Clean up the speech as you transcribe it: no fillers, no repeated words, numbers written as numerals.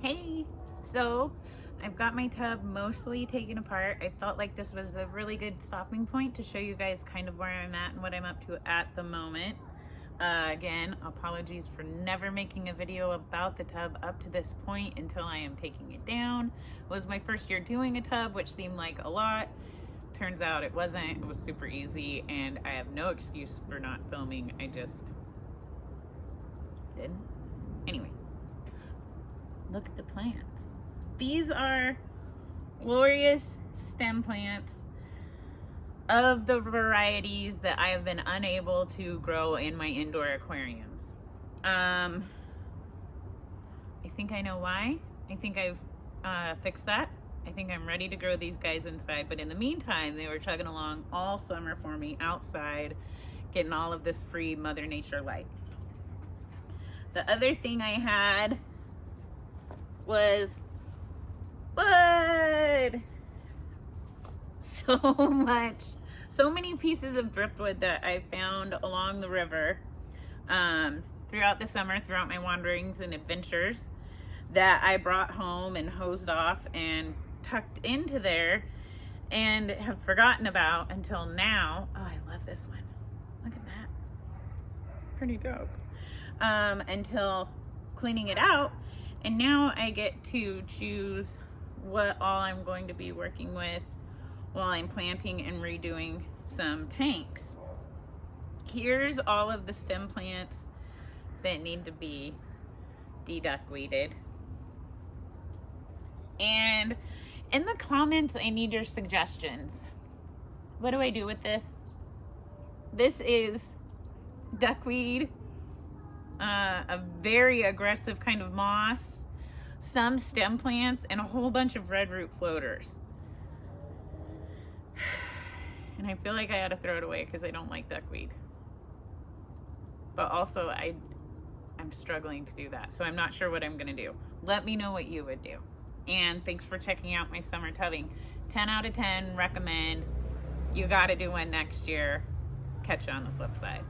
Hey, so I've got my tub mostly taken apart. I felt like this was a really good stopping point to show you guys kind of where I'm at and what I'm up to at the moment. Again, apologies for never making a video about the tub up to this point until I am taking it down. It was my first year doing a tub, which seemed like a lot. Turns out it wasn't. It was super easy, and I have no excuse for not filming. I just didn't. Anyway, look at the plants. These are glorious stem plants of the varieties that I have been unable to grow in my indoor aquariums. I think I know why. I think I've fixed that. I think I'm ready to grow these guys inside, but in the meantime, they were chugging along all summer for me outside, getting all of this free Mother Nature light. The other thing I had was wood. So many pieces of driftwood that I found along the river throughout the summer, throughout my wanderings and adventures, that I brought home and hosed off and tucked into there and have forgotten about until now. Oh, I love this one. Look at that. Pretty dope. Until cleaning it out, and now I get to choose what all I'm going to be working with while I'm planting and redoing some tanks. Here's all of the stem plants that need to be de-duckweeded. And in the comments, I need your suggestions. What do I do with this? This is duckweed, a very aggressive kind of moss, some stem plants, and a whole bunch of red root floaters. And I feel like I ought to throw it away because I don't like duckweed. But also I'm struggling to do that, so I'm not sure what I'm gonna do. Let me know what you would do. And thanks for checking out my summer tubbing. 10 out of 10, recommend. You gotta do one next year. Catch you on the flip side.